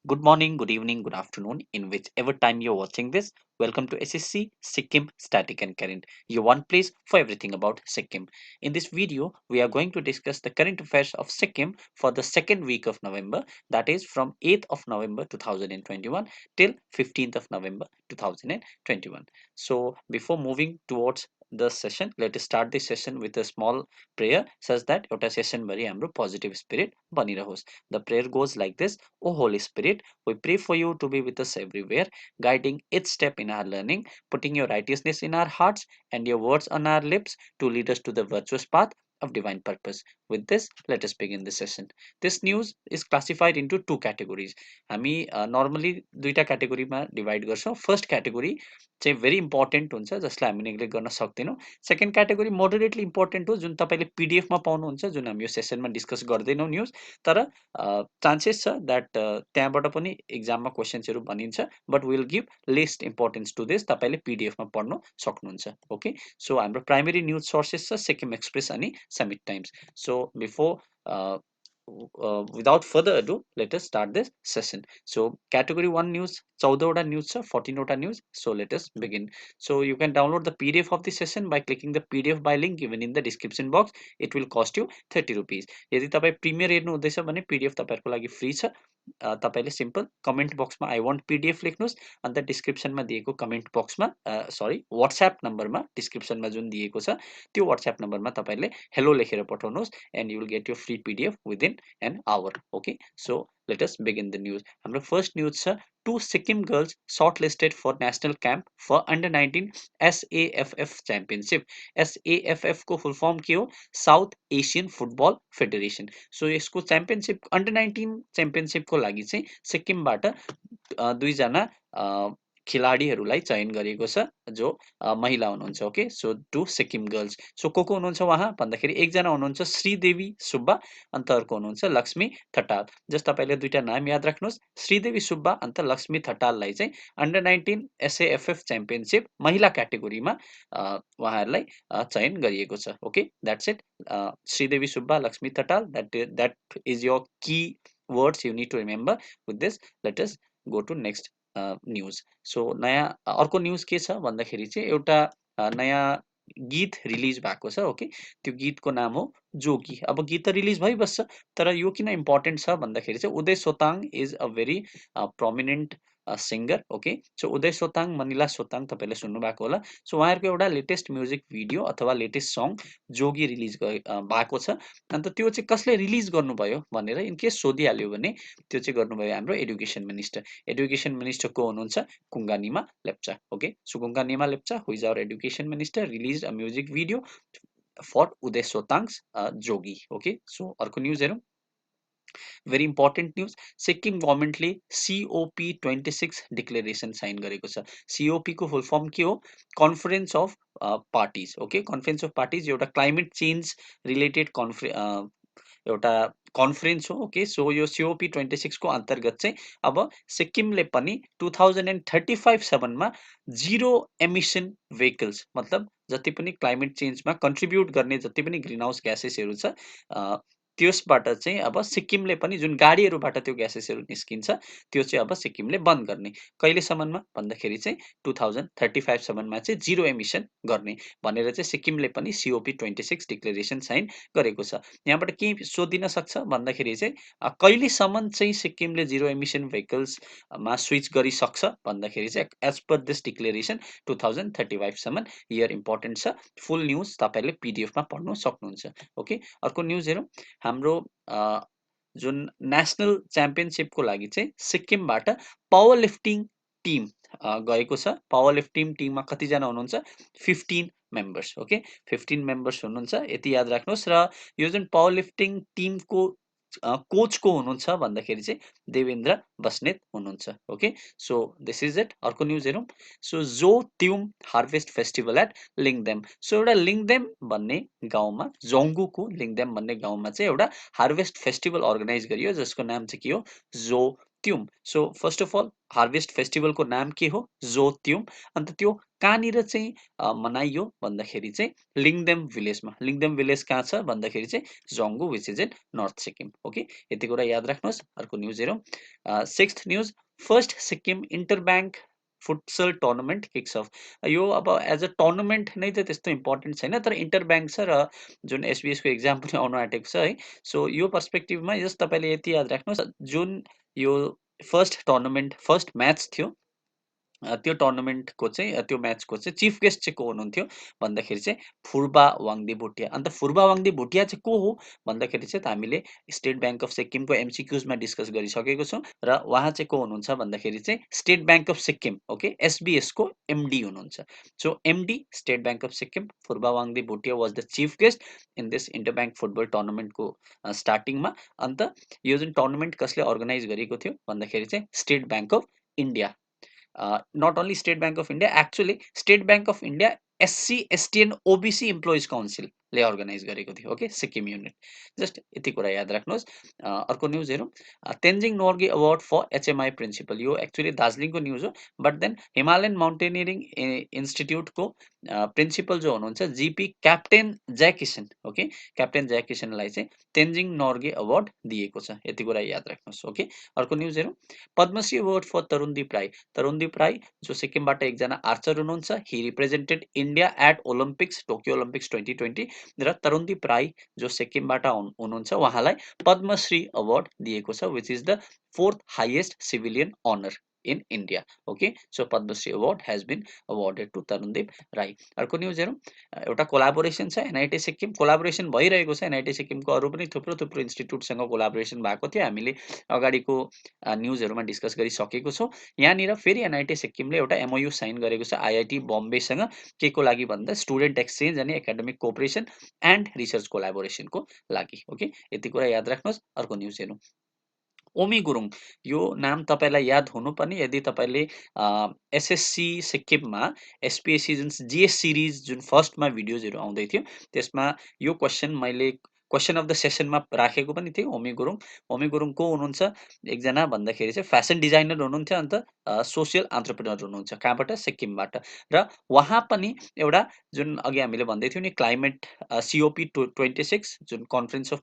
Good morning, good evening, good afternoon, in whichever time you're watching this. Welcome to SSC Sikkim Static and Current, your one place for everything about Sikkim. In this video, we are going to discuss the current affairs of Sikkim for the second week of November, that is from 8th of November 2021 till 15th of November 2021. So, before moving towards the session, let us start this session with a small prayer such that एउटा session भरि हाम्रो positive spirit बनिरहोस्. The prayer goes like this. O Holy Spirit, we pray for you to be with us everywhere, guiding each step in our learning, putting your righteousness in our hearts and your words on our lips to lead us to the virtuous path of divine purpose. With this, let us begin the session. This news is classified into two categories. हामी normally दुईटा categoryमा divide गर्छौँ. First category चाहिँ very important हुन्छ जसलाई हामी neglect गर्न सक्दैनौँ. Second category moderately important हो जुन तपाईँले PDF मा पाउनुहुन्छ जुन हामी यो सेसनमा डिस्कस गर्दैनौँ न्युज तर चान्सेस छ द्याट त्यहाँबाट पनि एक्जाममा क्वेसन्सहरू बनिन्छ but will give list importance to this तपाईँले पिडिएफमा पढ्न सक्नुहुन्छ ओके सो हाम्रो प्राइमेरी न्युज सोर्सेस छ सिक्किम एक्सप्रेस अनि Summit Times so before without further ado let us start this session so category 1 news 14 वटा news छ 14 वटा news so let us begin so you can download the pdf of the session by clicking the pdf by link given in the description box it will cost you 30 rupees यदि तपाईं premier हेर्नु हुँदैछ भने PDF तपाईहरुको लागि free छ तपाईले simple comment बक्समा आई वान्ट पीडीएफ लेख्नुस् अन्त डिस्क्रिप्सनमा दिएको कमेन्ट बक्समा सरी व्हाट्सएप नम्बरमा डिस्क्रिप्सनमा जुन दिएको छ त्यो व्हाट्सएप नम्बरमा तपाईले हेलो लेखेर पठाउनुस् and you will get your free PDF within an hour. Okay, so let us begin the news. Our first news sir, two Sikkim girls shortlisted for national camp for under 19 SAFF championship. SAFF को full form के हो South Asian Football Federation. So यसको championship under 19 championship को लागि चाहिँ सिक्किमबाट दुईजना खेलाडीहरूलाई चयन गरिएको छ जो महिला हुनुहुन्छ okay so to Sikkim girls so को हुनुहुन्छ उहाँ भन्दाखेरि एकजना हुनुहुन्छ श्रीदेवी सुब्बा अन्त अर्को हुनुहुन्छ लक्ष्मी ठटाल जस तपाईले दुईटा नाम याद राख्नुहोस् श्रीदेवी सुब्बा अन्त लक्ष्मी ठटाललाई चाहिँ अन्डर 19 एसएएफएफ च्याम्पियनशिप महिला क्याटेगोरीमा उहाँहरूलाई चयन गरिएको छ okay that's it Sridevi Subba Lakshmi Thatal that is your key words you need to remember with this let us go to next news so नयाँ अर्को न्युज के छ भन्दाखेरि चाहिँ एउटा नयाँ गीत रिलिज भएको छ ओके त्यो गीतको नाम हो जोगी अब गीत त रिलिज भइबस्छ तर यो किन इम्पोर्टेन्ट छ भन्दाखेरि चाहिँ Uday Sotang is a very prominent singer okay so Uday Sotang Manila Sotang तपाईँले सुन्नु भएको होला सो उहाँहरूको एउटा लेटेस्ट म्युजिक भिडियो अथवा लेटेस्ट सङ जोगी रिलिज भएको छ अन्त त्यो चाहिँ कसले रिलिज गर्नुभयो भनेर इनकेस सोधिहाल्यो भने त्यो चाहिँ गर्नुभयो हाम्रो एडुकेसन मिनिस्टर को हुनुहुन्छ Kunganima Lepcha okay so Kunganima Lepcha who is our education minister release a music video for Uday Sotang's Jogi okay so अर्को न्युज हेरौँ very important news सिक्किम गभर्नमेन्टले COP 26 डिक्लेरेसन साइन गरेको छ COP को फुल फर्म के हो conference of parties okay conference of parties एउटा climate change related एउटा कन्फरेन्स हो ओके सो यो COP 26 को अन्तर्गत चाहिँ अब सिक्किमले पनि 2035 सम्ममा जिरो एमिसन भेहिकल्स मतलब जति पनि क्लाइमेट चेन्जमा कन्ट्रिब्युट गर्ने जति पनि ग्रीन हाउस ग्यासेसहरू छ त्यसबाट चाहिँ अब सिक्किमले पनि जुन गाडीहरूबाट त्यो ग्यासेसहरू निस्किन्छ त्यो चाहिँ अब सिक्किमले बन्द गर्ने कहिलेसम्ममा भन्दाखेरि चाहिँ 2035 सम्ममा चाहिँ जिरो एमिसन गर्ने भनेर चाहिँ सिक्किमले पनि COP 26 डिक्लेरेसन साइन गरेको छ यहाँबाट के सोधिन सक्छ भन्दाखेरि चाहिँ कहिलेसम्म चाहिँ सिक्किमले जिरो एमिसन भेहिकल्समा स्विच गरिसक्छ भन्दाखेरि चाहिँ एज पर दिस डिक्लेरेसन 2035 सम्म इयर इम्पोर्टेन्ट छ फुल न्युज तपाईँले पिडिएफमा पढ्नु सक्नुहुन्छ ओके अर्को न्युज हेरौँ हाम्रो जुन नेसनल च्याम्पियनशिपको लागि चाहिँ सिक्किमबाट पावर लिफ्टिङ टिम गएको छ पावर लिफ्टिङ टिममा कतिजना हुनुहुन्छ 15 मेम्बर्स ओके 15 मेम्बर्स हुनुहुन्छ यति याद राख्नुहोस् र यो जुन पावर लिफ्टिङ टिमको कोच को हुनुहुन्छ भन्दाखेरि चाहिँ देवेन्द्र बस्नेत हुनुहुन्छ okay so this is it अर्को न्युज हेरौँ सो जो त्युम हार्भेस्ट फेस्टिभल एट लिङदेम सो एउटा लिङदेम भन्ने गाउँमा जोङ्गुको लिङदेम भन्ने गाउँमा चाहिँ एउटा हार्भेस्ट फेस्टिभल अर्गनाइज गरियो जसको नाम चाहिँ के हो जो त्युम so first of all harvest फेस्टिभलको नाम के हो जो त्युम अन्त त्यो कहाँनिर चाहिँ मनाइयो भन्दाखेरि चाहिँ लिङदेम भिलेजमा। लिङदेम भिलेज कहाँ छ भन्दाखेरि चाहिँ Dzongu which is in north Sikkim. Okay, यति कुरा याद राख्नुहोस्। अर्को न्युज हेरौँ। Sixth news, first Sikkim inter bank futsal tournament kicks off. यो अब एज अ टुर्नामेन्ट नै त त्यस्तो इम्पोर्टेन्ट छैन, तर इन्टर ब्याङ्क छ र जुन एसबिएसको एक्जाम पनि आउनु आँटेको छ है। सो यो पर्सपेक्टिभमा जस्ट तपाईँले यति याद राख्नुहोस्, जुन यो फर्स्ट टुर्नामेन्ट फर्स्ट म्याच थियो, त्यो टुर्नामेन्टको चाहिँ त्यो म्याचको चाहिँ चिफ गेस्ट चाहिँ को हुनुहुन्थ्यो भन्दाखेरि चाहिँ फुर्बा वाङदी भुटिया। अन्त फुर्बा वाङदी भुटिया चाहिँ को हो भन्दाखेरि चाहिँ हामीले स्टेट ब्याङ्क अफ सिक्किमको एमसिक्युजमा डिस्कस गरिसकेको छौँ र उहाँ चाहिँ को हुनुहुन्छ भन्दाखेरि चाहिँ state bank of Sikkim, okay, एसबिएसको एमडी हुनुहुन्छ। So MD state bank of Sikkim Phurba Wangdi Bhutia was the chief guest in this inter bank football टुर्नामेन्टको स्टार्टिङमा। अन्त यो जुन टुर्नामेन्ट कसले अर्गनाइज गरेको थियो भन्दाखेरि चाहिँ state bank of India. Not only State Bank of India, actually State Bank of India SC, ST and OBC Employees Council ले अर्गनाइज गरेको थियो। Okay, Sikkim unit. जस्ट यति कुरा याद राख्नुहोस्। अर्को न्युज हेरौँ। Tenzing Norgay award for HMI principal. यो एक्चुअली दार्जिलिङको न्युज हो, बट देन हिमालयन माउन्टेनियरिङ इन्स्टिट्युटको प्रिन्सिपल जो हुनुहुन्छ GP captain Jaikishan, okay, captain जयकिसनलाई चाहिँ तेन्जिङ नोर्गे अवार्ड दिएको छ। यति कुरा याद राख्नुहोस्। ओके, अर्को न्युज हेरौँ। Padmashri award for Tarundeep Rai. तरुणदीप राई जो सिक्किमबाट एकजना आर्चर हुनुहुन्छ, he represented India at Olympics, Tokyo Olympics 2020 र तरुणदीप राई जो सिक्किमबाट हुनुहुन्छ उहाँलाई पद्मश्री अवार्ड दिएको छ, which is the fourth highest civilian honour in India. Okay, so Padmashri award has been awarded to Tarundeep Rai. अर्को न्युज हेरौँ। एउटा कोलाबोरेसन छ एनआइटी सिक्किम, कोलाबोरेसन भइरहेको छ एनआइटी सिक्किमको अरू पनि थुप्रो थुप्रो इन्स्टिट्युटसँग कोलाबोरेसन भएको थियो, हामीले अगाडिको न्युजहरूमा डिस्कस गरिसकेको छौँ। यहाँनिर फेरि एनआइटी सिक्किमले एउटा एमओयू साइन गरेको छ आइआइटी बम्बेसँग, के को लागि भन्दा स्टुडेन्ट एक्सचेन्ज अनि एकाडेमिक कोअपरेसन एन्ड रिसर्च कोलाबोरेसनको लागि। ओके, यति कुरा याद राख्नुहोस्। अर्को न्युज हेरौँ। ओमी गुरुङ, यो नाम तपाईँलाई याद हुनुपर्ने यदि तपाईँले एसएससी सिक्किममा एसपिएससी जुन जिएस सिरिज जुन फर्स्टमा भिडियोजहरू आउँदै थियो त्यसमा यो क्वेसन मैले क्वेसन अफ द सेसनमा राखेको पनि थिएँ। ओमी गुरुङ, ओमी गुरुङ को हुनुहुन्छ? एकजना भन्दाखेरि चाहिँ फ्यासन डिजाइनर हुनुहुन्थ्यो, अन्त सोसियल एन्टरप्रेनर हुनुहुन्छ। कहाँबाट? सिक्किमबाट। र उहाँ पनि एउटा जुन अघि हामीले भन्दै थियौँ नि क्लाइमेट सिओपी 26 जुन कन्फरेन्स अफ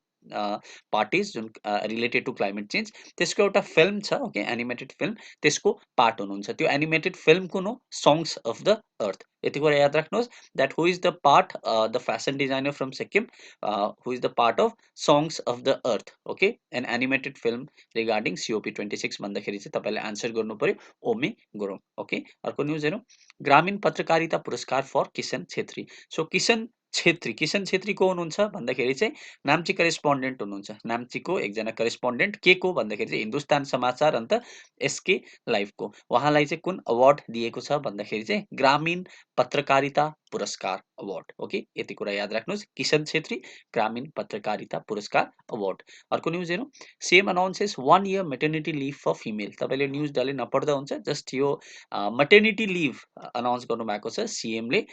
पार्टिज जुन रिलेटेड टु क्लाइमेट चेन्ज, त्यसको एउटा फिल्म छ, ओके, एनिमेटेड फिल्म, त्यसको पार्ट हुनुहुन्छ। त्यो एनिमेटेड फिल्म कुन हो? Songs of the Earth. यति कुरा याद राख्नुहोस्, that who is the part the fashion designer from Sikkim, who is the part of Songs of the Earth, okay, an animated film regarding COP 26 भन्दाखेरि चाहिँ तपाईँले आन्सर गर्नु पर्यो ओमी गुरुङ। ओके, अर्को न्युज हेरौँ। ग्रामीण पत्रकारिता पुरस्कार फर किसन छेत्री। सो किसन छेत्री को हुनुहुन्छ भन्दाखेरि चाहिँ नाम्ची करेस्पोन्डेन्ट हुनुहुन्छ। नाम्चीको एकजना करेस्पोन्डेन्ट, के को भन्दाखेरि चाहिँ हिन्दुस्तान समाचार अन्त एसके लाइभको। उहाँलाई चाहिँ कुन अवार्ड दिएको छ भन्दाखेरि चाहिँ ग्रामीण पत्रकारिता पुरस्कार अवार्ड। ओके, यति कुरा याद राख्नुहोस्। किसन छेत्री ग्रामीण पत्रकारिता पुरस्कार अवार्ड। अर्को न्युज हेरौँ। CM announces 1 year maternity leave for female. तपाईँले न्युज डल्लै नपढ्दा हुन्छ, जस्ट यो मेटर्निटी लिभ अनाउन्स गर्नुभएको छ सिएमले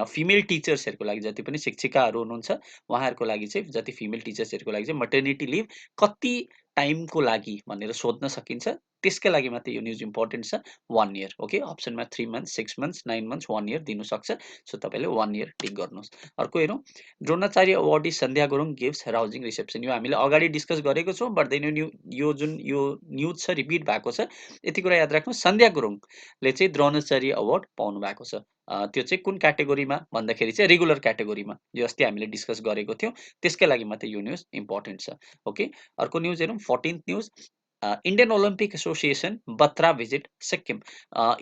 फिमेल टिचर्सहरूको लागि। जति पनि शिक्षिकाहरू हुनुहुन्छ उहाँहरूको लागि चाहिँ, जति फिमेल टिचर्सहरूको लागि चाहिँ मेटर्निटी लिभ कति टाइमको लागि भनेर सोध्न सकिन्छ, त्यसकै लागि मात्रै यो न्युज इम्पोर्टेन्ट छ। 1 year। ओके, अप्सनमा 3 months, 6 months, 9 months, 1 year दिनु सक्छ। सो तपाईँले 1 year टिक गर्नुहोस्। अर्को हेरौँ। द्रोणाचार्य अवार्डी सन्ध्या गुरुङ गिभ्स राउजिङ रिसेप्सन। यो हामीले अगाडि डिस्कस गरेको छौँ, बट देन यो जुन यो न्युज छ रिपिट भएको छ। यति कुरा याद राख्नु, सन्ध्या गुरुङले चाहिँ द्रोणाचार्य अवार्ड पाउनु भएको छ। त्यो चाहिँ कुन क्याटेगोरीमा भन्दाखेरि चाहिँ रेगुलर क्याटेगोरीमा, जो अस्ति हामीले डिस्कस गरेको थियौँ, त्यसकै लागि मात्रै यो न्युज इम्पोर्टेन्ट छ। ओके, अर्को न्युज हेरौँ। 14th news. Indian Olympic association Batra visit Sikkim.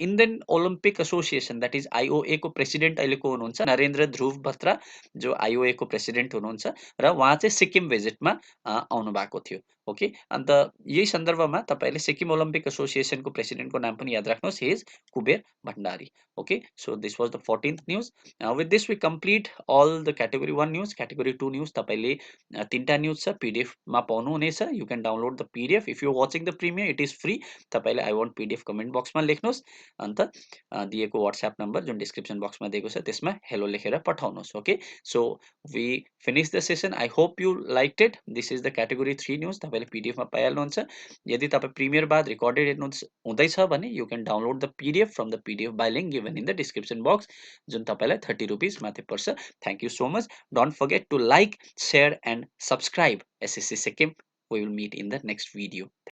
Indian Olympic association that is IOA को प्रेसिडेन्ट अहिले को हुनुहुन्छ? नरेन्द्र ध्रुव बत्रा, जो आइओए को प्रेसिडेन्ट हुनुहुन्छ र उहाँ चाहिँ सिक्किम भिजिटमा आउनु भएको थियो। ओके, अन्त यही सन्दर्भमा तपाईँले सिक्किम ओलम्पिक एसोसिएसनको प्रेसिडेन्टको नाम पनि याद राख्नुहोस्, he is Kuber Bhandari. Okay, so this was the 14th news. With this we complete all the category 1 news. Category 2 news तपाईँले 3टा न्युज छ, पिडिएफमा पाउनुहुनेछ। You can download the PDF if you watching the premiere, it is free. तपाईँले I want PDF comment बक्समा लेख्नुहोस्, अन्त दिएको वाट्सएप नम्बर जुन डिस्क्रिप्सन बक्समा दिएको छ त्यसमा हेलो लेखेर पठाउनुहोस्। Okay, so we finish the session. I hope you liked it. This is the category 3 news. तपाईँले पिडिएफमा पाइहाल्नुहुन्छ। यदि तपाईँ प्रिमियर बाद रेकर्डेड हेर्नु हुँदैछ भने you can download the PDF from the PDF by link given in the description box, जुन तपाईँलाई 30 रुपिस माथि पर्छ। Thank you so much. Don't forget to like, share and subscribe SSC Sikkim. We will meet in the next video.